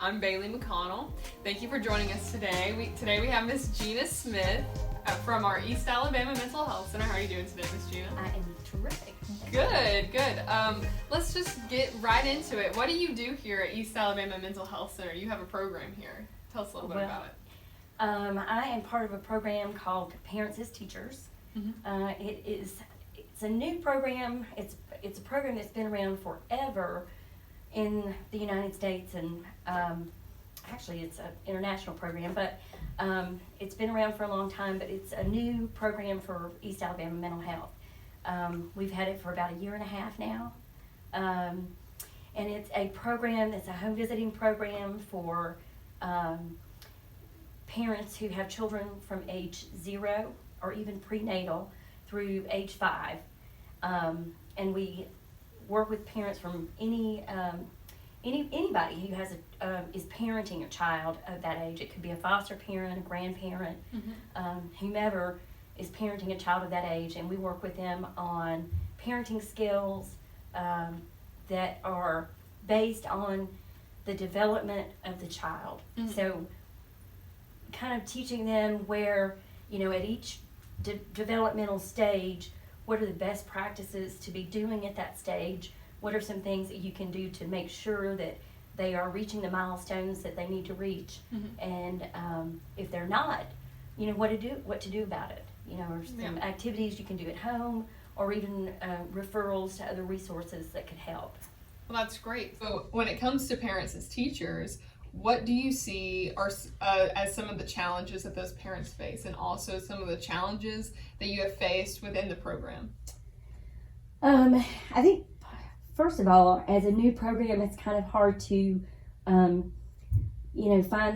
I'm Bailey McConnell. Thank you for joining us today. Today we have Miss Gina Smith from our East Alabama Mental Health Center. How are you doing today, Miss Gina? I am terrific. Good. Let's just get right into it. What do you do here at East Alabama Mental Health Center? You have a program here. Tell us a little bit about it. I am part of a program called Parents as Teachers. Mm-hmm. It's a new program. It's a program that's been around forever in the United States, and actually it's an international program, but it's been around for a long time, but it's a new program for East Alabama mental health. We've had it for about a year and a half now, and it's a program that's a home visiting program for parents who have children from age 0 or even prenatal through age 5, and we work with parents from anybody who has is parenting a child of that age. It could be a foster parent, a grandparent, whomever is parenting a child of that age, and we work with them on parenting skills that are based on the development of the child. Mm-hmm. So kind of teaching them where, at each developmental stage, what are the best practices to be doing at that stage? What are some things that you can do to make sure that they are reaching the milestones that they need to reach? Mm-hmm. And if they're not, what to do about it? Or some activities you can do at home, or even referrals to other resources that could help. Well, that's great. So when it comes to parents as teachers, what do you see are as some of the challenges that those parents face, and also some of the challenges that you have faced within the program? I think, first of all, as a new program, it's kind of hard to, find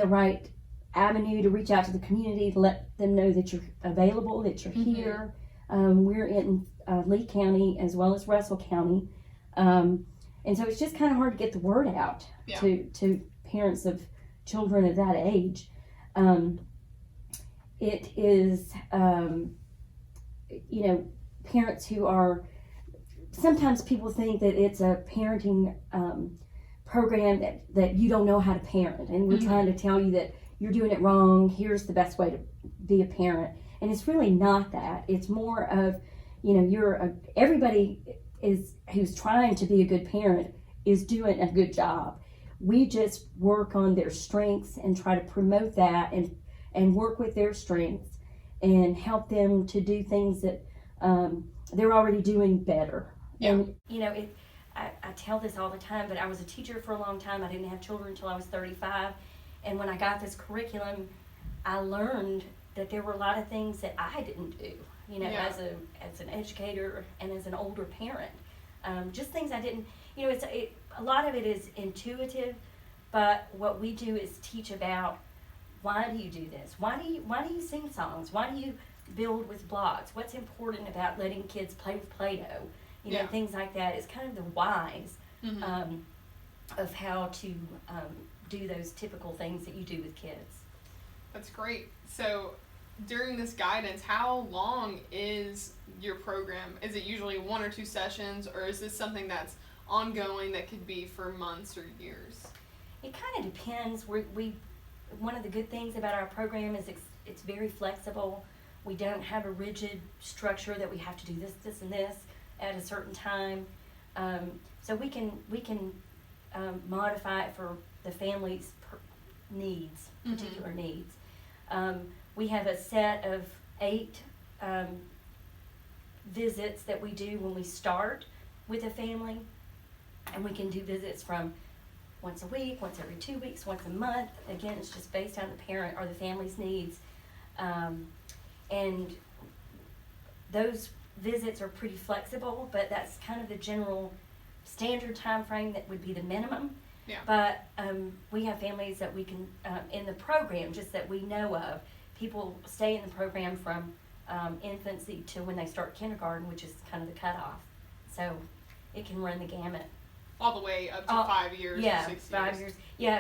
the right avenue to reach out to the community, to let them know that you're available, that you're mm-hmm. here. We're in Lee County as well as Russell County, and so it's just kind of hard to get the word out to parents of children of that age. It is, parents who are, sometimes people think that it's a parenting program that you don't know how to parent, and we're mm-hmm. trying to tell you that you're doing it wrong, here's the best way to be a parent. And it's really not that. It's more of, everybody who's trying to be a good parent is doing a good job. We just work on their strengths and try to promote that and work with their strengths and help them to do things that they're already doing better. Yeah. And, I tell this all the time, but I was a teacher for a long time. I didn't have children until I was 35. And when I got this curriculum, I learned that there were a lot of things that I didn't do, as an educator and as an older parent. Just things I didn't, a lot of it is intuitive, but what we do is teach about, why do you do this? Why do you sing songs? Why do you build with blocks? What's important about letting kids play with Play-Doh? Things like that. It's kind of the whys mm-hmm. Of how to do those typical things that you do with kids. That's great. So during this guidance, how long is your program? Is it usually 1 or 2 sessions, or is this something that's ongoing that could be for months or years? It kind of depends. We one of the good things about our program is it's very flexible. We don't have a rigid structure that we have to do this, and this at a certain time. So we can modify it for the family's needs, particular mm-hmm. needs. We have a set of 8 visits that we do when we start with a family, and we can do visits from once a week, once every 2 weeks, once a month. Again, it's just based on the parent or the family's needs. And those visits are pretty flexible, but that's kind of the general standard time frame that would be the minimum. Yeah. But we have families that we can, in the program, just that we know of, people stay in the program from infancy to when they start kindergarten, which is kind of the cutoff. So it can run the gamut. All the way up to 5 years or 6 years. 5 years. Yeah,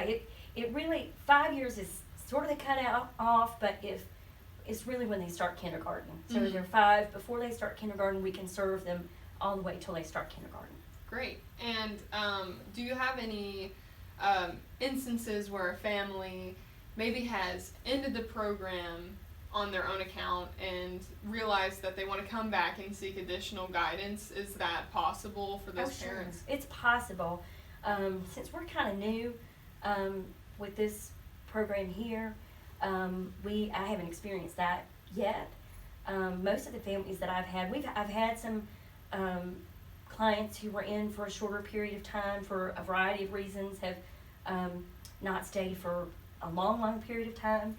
it really, 5 years is sort of the cutoff, but if it's really when they start kindergarten. So mm-hmm. they're 5, before they start kindergarten, we can serve them all the way till they start kindergarten. Great. And do you have any instances where a family maybe has ended the program on their own account and realize that they want to come back and seek additional guidance? Is that possible for those parents? Sure. It's possible. Since we're kind of new with this program here, I haven't experienced that yet. Most of the families that I've had some clients who were in for a shorter period of time for a variety of reasons, have not stayed for a long period of time.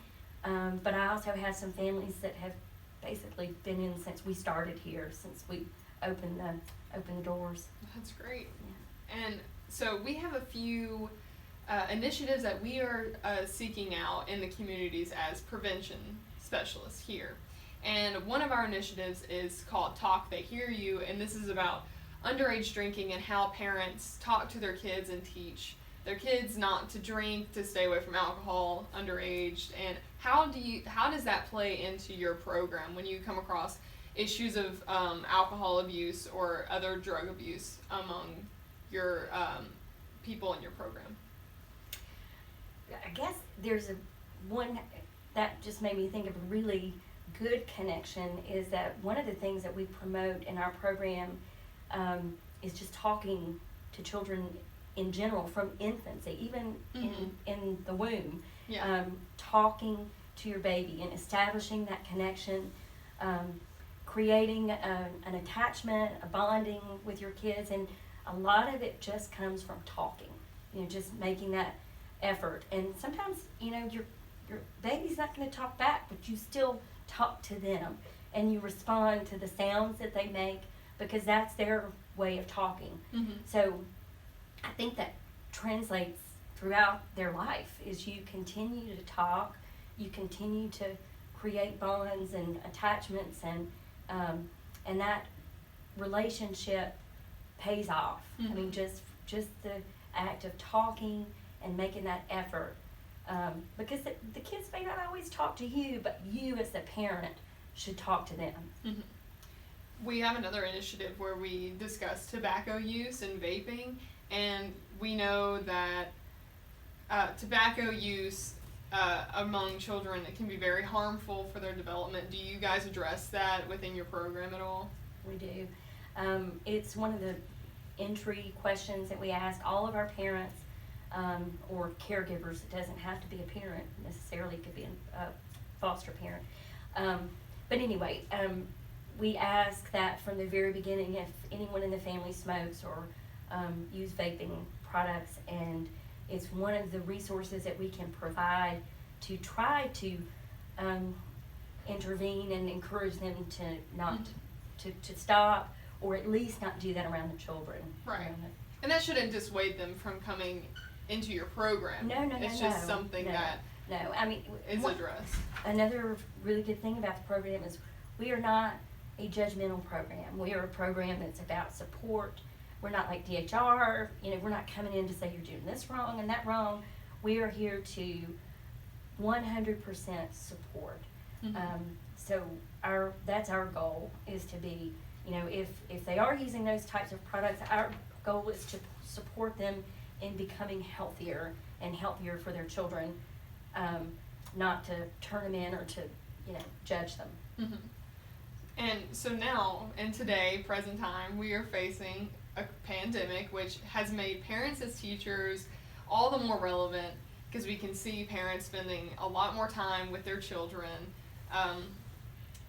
But I also have some families that have basically been in since we started here, since we opened the doors. That's great. Yeah. And so we have a few initiatives that we are seeking out in the communities as prevention specialists here. And one of our initiatives is called Talk They Hear You, and this is about underage drinking and how parents talk to their kids and teach their kids not to drink, to stay away from alcohol underage. And how does that play into your program when you come across issues of alcohol abuse or other drug abuse among your people in your program? I guess there's one that just made me think of a really good connection, is that one of the things that we promote in our program is just talking to children in general from infancy, even in the womb. Yeah. Talking to your baby and establishing that connection, creating an attachment, a bonding with your kids, and a lot of it just comes from talking, just making that effort. And sometimes, your baby's not going to talk back, but you still talk to them and you respond to the sounds that they make, because that's their way of talking. Mm-hmm. So I think that translates throughout their life, is you continue to talk, you continue to create bonds and attachments, and that relationship pays off. Mm-hmm. I mean, just the act of talking and making that effort, because the kids may not always talk to you, but you as the parent should talk to them. Mm-hmm. We have another initiative where we discuss tobacco use and vaping, and we know that tobacco use among children, it can be very harmful for their development. Do you guys address that within your program at all? We do. It's one of the entry questions that we ask all of our parents or caregivers. It doesn't have to be a parent necessarily, it could be a foster parent. But anyway, we ask that from the very beginning if anyone in the family smokes or use vaping products, and it's one of the resources that we can provide to try to intervene and encourage them to not to stop, or at least not do that around the children. Right. And that shouldn't dissuade them from coming into your program. No. It's just something that I mean, is addressed. Another really good thing about the program is we are not a judgmental program. We are a program that's about support. We're not like DHR. We're not coming in to say you're doing this wrong and that wrong. We are here to 100% support. Mm-hmm. So that's our goal, is to be, if they are using those types of products, our goal is to support them in becoming healthier and healthier for their children, not to turn them in or to, judge them. Mm-hmm. And so now, in today, present time, we are facing a pandemic, which has made parents as teachers all the more relevant, because we can see parents spending a lot more time with their children,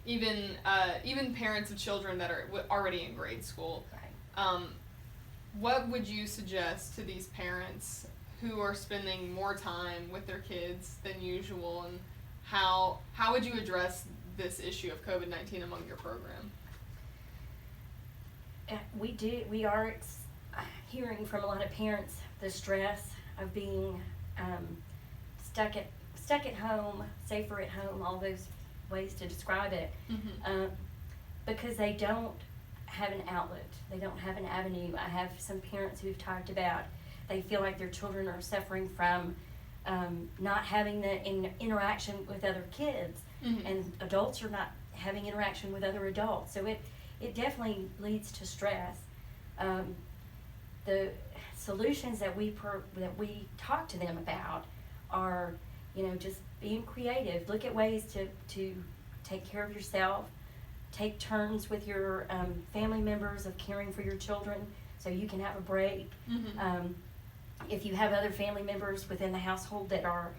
even parents of children that are already in grade school. Right. What would you suggest to these parents who are spending more time with their kids than usual, and how would you address this issue of COVID-19 among your program? We are hearing from a lot of parents the stress of being stuck at home, safer at home, all those ways to describe it, Mm-hmm. because they don't have an outlet, they don't have an avenue. I have some parents who've talked about they feel like their children are suffering from not having the interaction with other kids, Mm-hmm. and adults are not having interaction with other adults. So it definitely leads to stress. solutions that we talk to them about are, just being creative. Look at ways to take care of yourself. Take turns with your family members of caring for your children so you can have a break. Mm-hmm. If you have other family members within the household that are,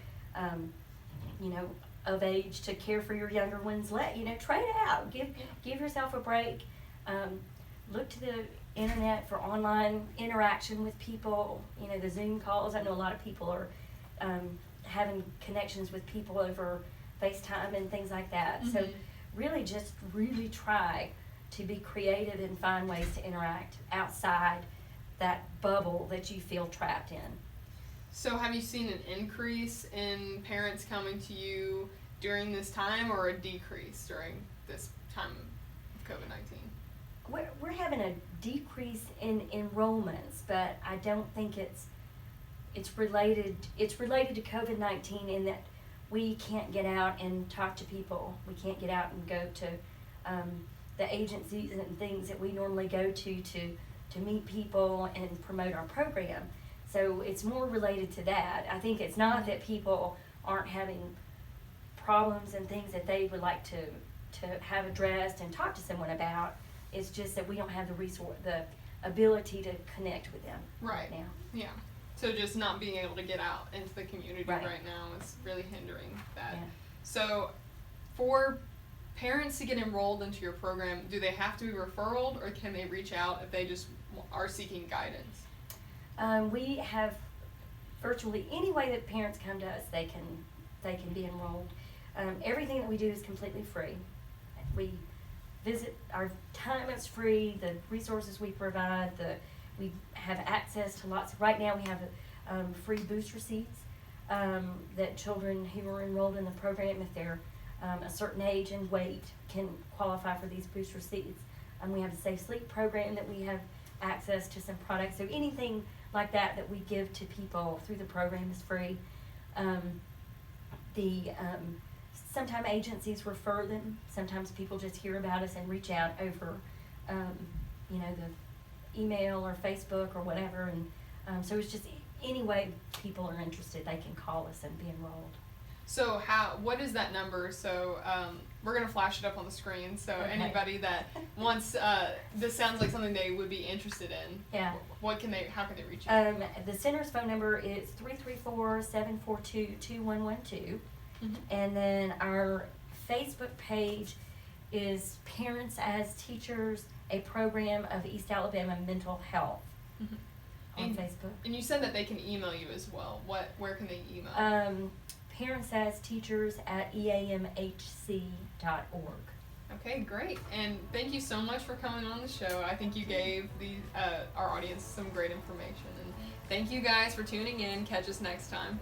of age to care for your younger ones, try it out. Give yourself a break. Look to the internet for online interaction with people. The Zoom calls. I know a lot of people are having connections with people over FaceTime and things like that. Mm-hmm. So really try to be creative and find ways to interact outside that bubble that you feel trapped in. So have you seen an increase in parents coming to you during this time, or a decrease during this time of COVID-19? We're having a decrease in enrollments, but I don't think it's related to COVID-19 in that we can't get out and talk to people. We can't get out and go to the agencies and things that we normally go to meet people and promote our program. So it's more related to that. I think it's not that people aren't having problems and things that they would like to have addressed and talk to someone about. It's just that we don't have the ability to connect with them right now. Yeah. So just not being able to get out into the community right now is really hindering that. Yeah. So for parents to get enrolled into your program, do they have to be referred, or can they reach out if they just are seeking guidance? We have virtually any way that parents come to us, they can be enrolled. Everything that we do is completely free. We visit, our time is free, the resources we provide, we have access to right now we have free booster seats that children who are enrolled in the program, if they're a certain age and weight, can qualify for these booster seats. We have a safe sleep program that we have access to some products. So anything like that we give to people through the program is free. Sometimes agencies refer them. Sometimes people just hear about us and reach out over, the email or Facebook or whatever. And so it's just any way people are interested, they can call us and be enrolled. So what is that number? So we're going to flash it up on the screen. So okay. Anybody that wants, this sounds like something they would be interested in. Yeah. How can they reach you? The center's phone number is 334-742-2112. Mm-hmm. And then our Facebook page is Parents as Teachers, a program of East Alabama Mental Health. Mm-hmm. On Facebook. And you said that they can email you as well. Where can they email? parentsAsteachers@EAMHC.org. Okay, great. And thank you so much for coming on the show. I think you gave our audience some great information. And thank you guys for tuning in. Catch us next time.